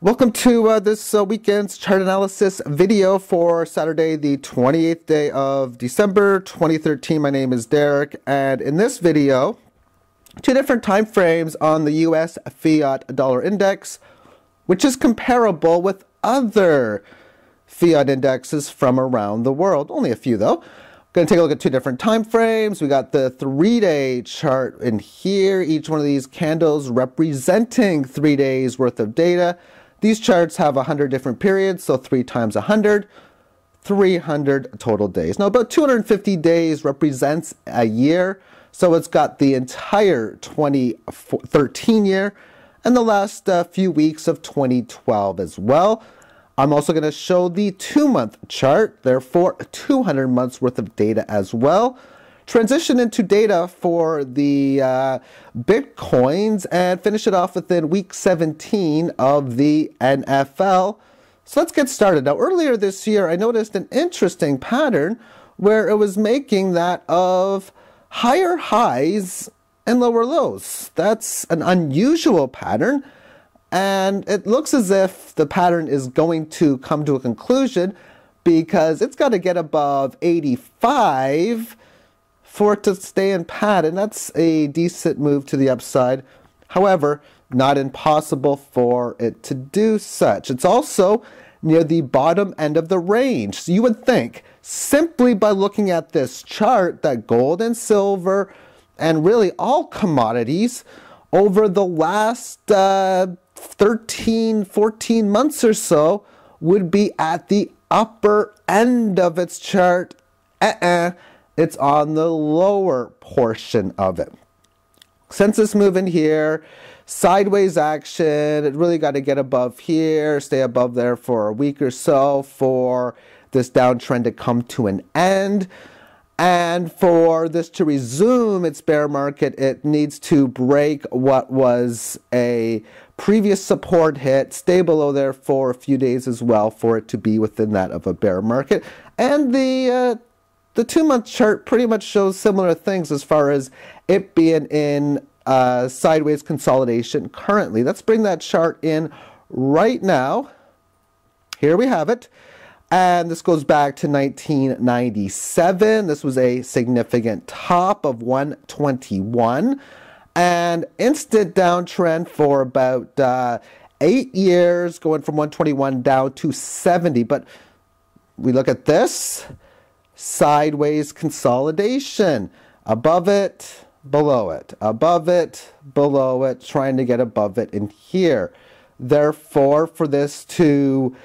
Welcome to this weekend's chart analysis video for Saturday, the 28th day of December 2013. My name is Derek, and in this video, two different time frames on the US fiat dollar index, which is comparable with other fiat indexes from around the world. Only a few, though. Going to take a look at two different time frames. We got the 3-day chart in here, each one of these candles representing 3 days worth of data. These charts have 100 different periods, so 3 times 100, 300 total days. Now, about 250 days represents a year, so it's got the entire 2013 year and the last few weeks of 2012 as well. I'm also going to show the 2-month chart, therefore 200 months worth of data as well. Transition into data for the Bitcoins and finish it off within week 17 of the NFL. So let's get started. Now, earlier this year, I noticed an interesting pattern where it was making that of higher highs and lower lows. That's an unusual pattern, and it looks as if the pattern is going to come to a conclusion because it's got to get above 85 for it to stay in pad, and that's a decent move to the upside. However, not impossible for it to do such. It's also near the bottom end of the range. So you would think, simply by looking at this chart, that gold and silver, and really all commodities, over the last 13, 14 months or so, would be at the upper end of its chart. It's on the lower portion of it. Since this move in here, sideways action, it really got to get above here, stay above there for a week or so for this downtrend to come to an end. And for this to resume its bear market, it needs to break what was a previous support hit, stay below there for a few days as well for it to be within that of a bear market. And the 2-month chart pretty much shows similar things as far as it being in sideways consolidation currently. Let's bring that chart in right now. Here we have it. And this goes back to 1997. This was a significant top of 121. And instant downtrend for about 8 years, going from 121 down to 70. But we look at this. Sideways consolidation, above it, below it, above it, below it, trying to get above it in here. Therefore, for this to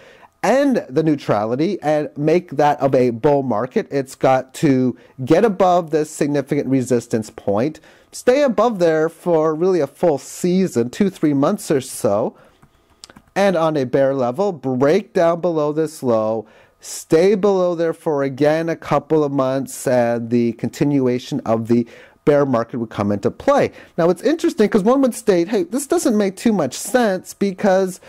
end the neutrality and make that of a bull market, it's got to get above this significant resistance point, stay above there for really a full season, 2-3 months or so, and on a bear level, break down below this low, stay below there for, again, a couple of months, and the continuation of the bear market would come into play. Now, it's interesting because one would state, hey, this doesn't make too much sense because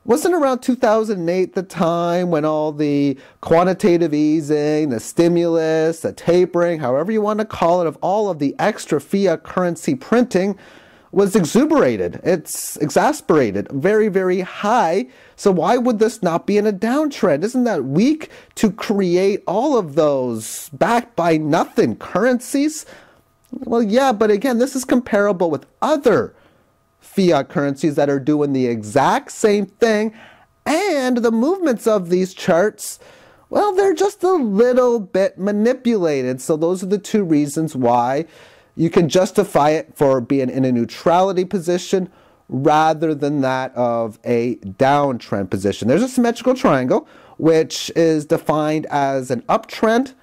wasn't around 2008 the time when all the quantitative easing, the stimulus, the tapering, however you want to call it, of all of the extra fiat currency printing was exuberated. It's exasperated, very, very high. So why would this not be in a downtrend? Isn't that weak to create all of those backed by nothing currencies? Well, yeah, but again, this is comparable with other fiat currencies that are doing the exact same thing. And the movements of these charts, well, they're just a little bit manipulated. So those are the two reasons why you can justify it for being in a neutrality position rather than that of a downtrend position. There's a symmetrical triangle, which is defined as an uptrend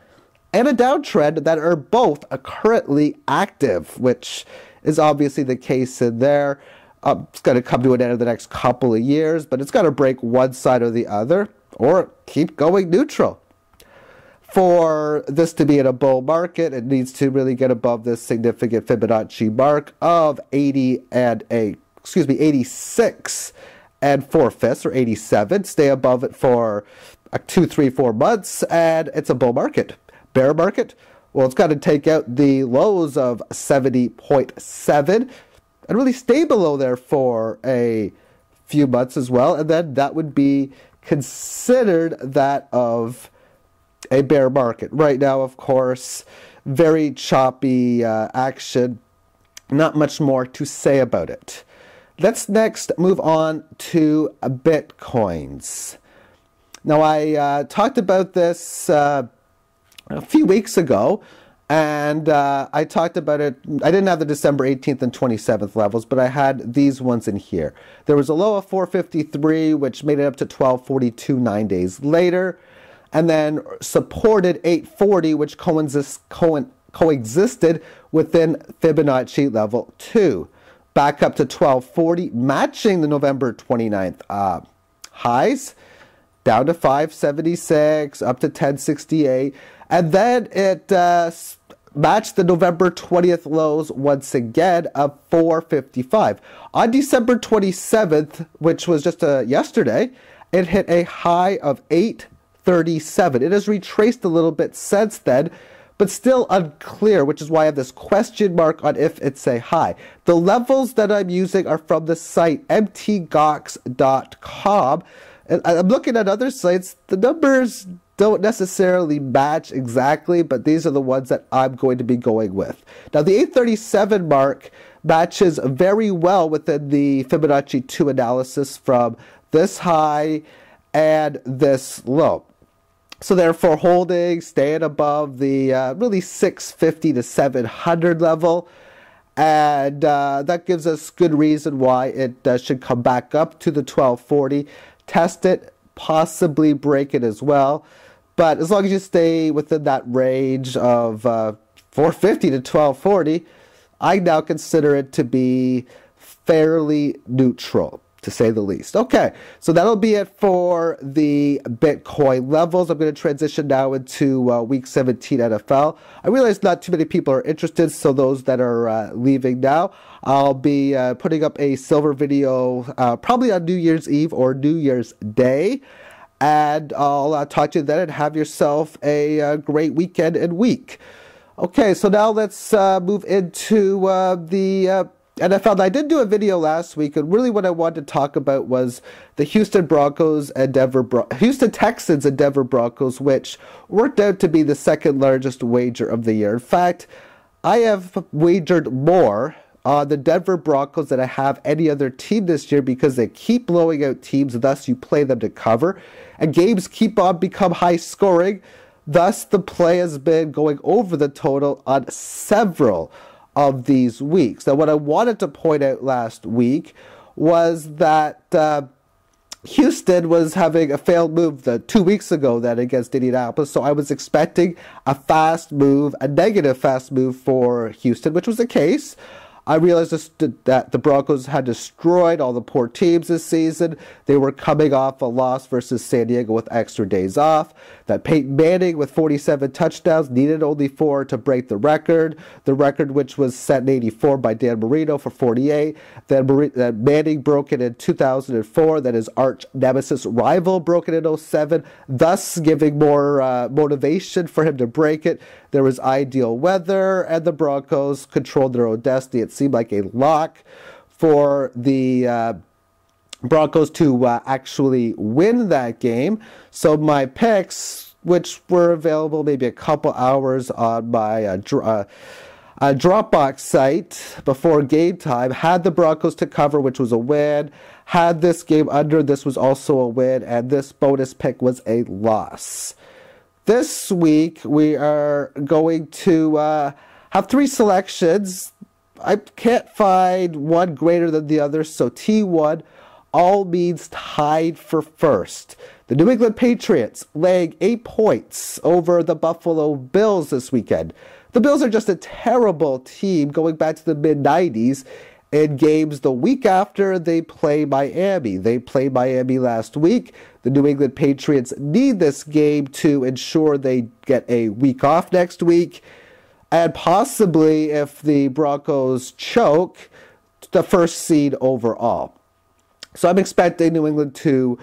and a downtrend that are both currently active, which is obviously the case in there. It's going to come to an end in the next couple of years, but it's got to break one side or the other or keep going neutral. For this to be in a bull market, it needs to really get above this significant Fibonacci mark of 86 and 4/5 or 87. Stay above it for 2, 3, 4 months, and it's a bull market. Bear market, well, it's got to take out the lows of 70.7 and really stay below there for a few months as well, and then that would be considered that of a bear market. Right now, of course, very choppy action. Not much more to say about it. Let's next move on to Bitcoins. Now, I talked about this a few weeks ago, and I talked about it. I didn't have the December 18th and 27th levels, but I had these ones in here. There was a low of 453, which made it up to 1242 9 days later, and then supported 840, which coexisted within Fibonacci level 2. Back up to 1240, matching the November 29th highs, down to 576, up to 1068, and then it matched the November 20th lows once again of 455. On December 27th, which was just yesterday, it hit a high of 837. It has retraced a little bit since then, but still unclear, which is why I have this question mark on if it's a high. The levels that I'm using are from the site mtgox.com. And I'm looking at other sites. The numbers don't necessarily match exactly, but these are the ones that I'm going to be going with. Now, the 837 mark matches very well within the Fibonacci 2 analysis from this high and this low. So therefore, holding, staying above the really 650 to 700 level. And that gives us good reason why it should come back up to the 1240. Test it, possibly break it as well. But as long as you stay within that range of 450 to 1240, I now consider it to be fairly neutral, to say the least. Okay, so that'll be it for the Bitcoin levels. I'm going to transition now into Week 17 NFL. I realize not too many people are interested, so those that are leaving now, I'll be putting up a silver video probably on New Year's Eve or New Year's Day. And I'll talk to you then, and have yourself a great weekend and week. Okay, so now let's move into the NFL. And I did do a video last week, and really what I wanted to talk about was the Houston Texans and Denver Broncos, which worked out to be the second largest wager of the year. In fact, I have wagered more on the Denver Broncos than I have any other team this year, because they keep blowing out teams, thus you play them to cover, and games keep on become high scoring. Thus, the play has been going over the total on several of these weeks. Now, what I wanted to point out last week was that Houston was having a failed move 2 weeks ago then against Indianapolis, so I was expecting a negative fast move for Houston, which was the case. I realized that the Broncos had destroyed all the poor teams this season. They were coming off a loss versus San Diego with extra days off. That Peyton Manning with 47 touchdowns needed only 4 to break the record which was set in 84 by Dan Marino for 48. Then Manning broke it in 2004. Then his arch nemesis rival broke it in 07, thus giving more motivation for him to break it. There was ideal weather, and the Broncos controlled their own destiny. It seemed like a lock for the Broncos to actually win that game. So my picks, which were available maybe a couple hours on my Dropbox site before game time, had the Broncos to cover, which was a win. Had this game under, this was also a win. And this bonus pick was a loss. This week, we are going to have 3 selections. I can't find one greater than the other, so T1 all means tied for first. The New England Patriots laying 8 points over the Buffalo Bills this weekend. The Bills are just a terrible team going back to the mid-90s. In games the week after, they play Miami. They played Miami last week. The New England Patriots need this game to ensure they get a week off next week. And possibly, if the Broncos choke, the first seed overall. So I'm expecting New England to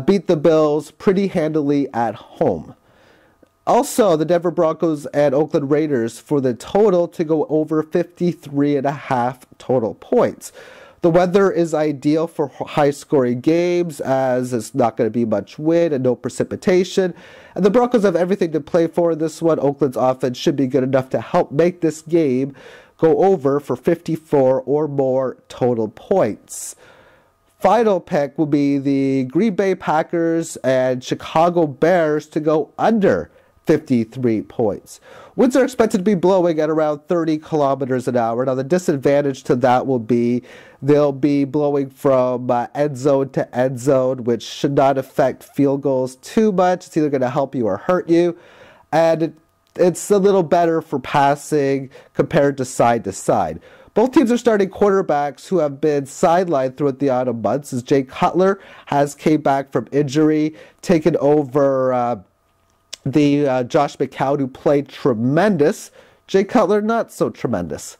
beat the Bills pretty handily at home. Also, the Denver Broncos and Oakland Raiders for the total to go over 53.5 total points. The weather is ideal for high-scoring games, as it's not going to be much wind and no precipitation. And the Broncos have everything to play for in this one. Oakland's offense should be good enough to help make this game go over for 54 or more total points. Final pick will be the Green Bay Packers and Chicago Bears to go under 53 points. Winds are expected to be blowing at around 30 kilometers an hour. Now, the disadvantage to that will be they'll be blowing from end zone to end zone, which should not affect field goals too much. It's either going to help you or hurt you. And it's a little better for passing compared to side. Both teams are starting quarterbacks who have been sidelined throughout the autumn months, as Jay Cutler has came back from injury, taken over the Josh McCown, who played tremendous. Jay Cutler, not so tremendous.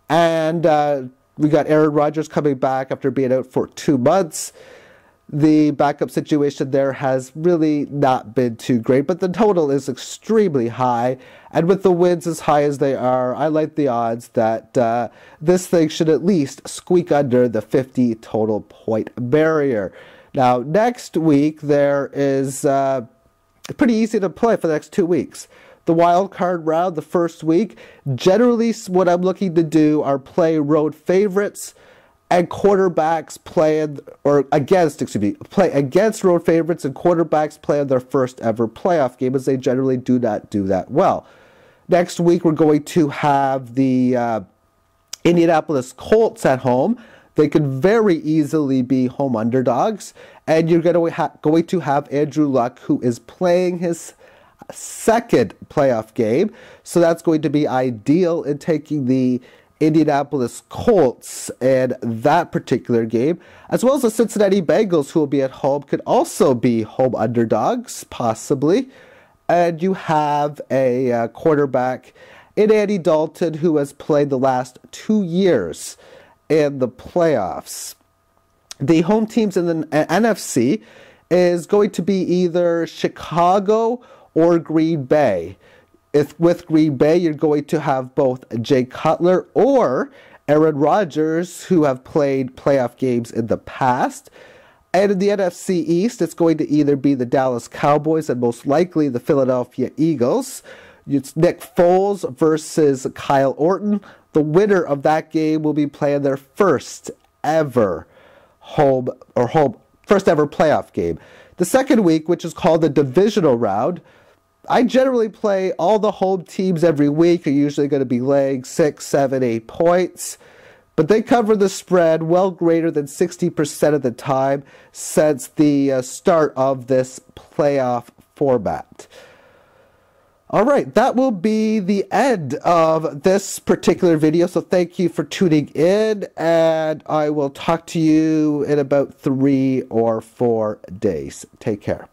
And we got Aaron Rodgers coming back after being out for 2 months. The backup situation there has really not been too great, but the total is extremely high. And with the wins as high as they are, I like the odds that this thing should at least squeak under the 50 total point barrier. Now, next week, there is pretty easy to play for the next 2 weeks. The wild card round, the first week, generally what I'm looking to do are play road favorites and quarterbacks play against road favorites and quarterbacks play in their first ever playoff game, as they generally do not do that well. Next week, we're going to have the Indianapolis Colts at home. They could very easily be home underdogs. And you're going to have Andrew Luck, who is playing his second playoff game. So that's going to be ideal in taking the Indianapolis Colts in that particular game, as well as the Cincinnati Bengals, who will be at home, could also be home underdogs, possibly. And you have a quarterback in Andy Dalton, who has played the last 2 years in the playoffs. The home teams in the NFC is going to be either Chicago or Green Bay. With Green Bay, you're going to have both Jay Cutler or Aaron Rodgers, who have played playoff games in the past. And in the NFC East, it's going to either be the Dallas Cowboys and most likely the Philadelphia Eagles. It's Nick Foles versus Kyle Orton. The winner of that game will be playing their first ever playoff game. The second week, which is called the divisional round, I generally play all the home teams every week are usually going to be laying 6, 7, 8 points. But they cover the spread well greater than 60% of the time since the start of this playoff format. All right, that will be the end of this particular video. So thank you for tuning in, and I will talk to you in about 3 or 4 days. Take care.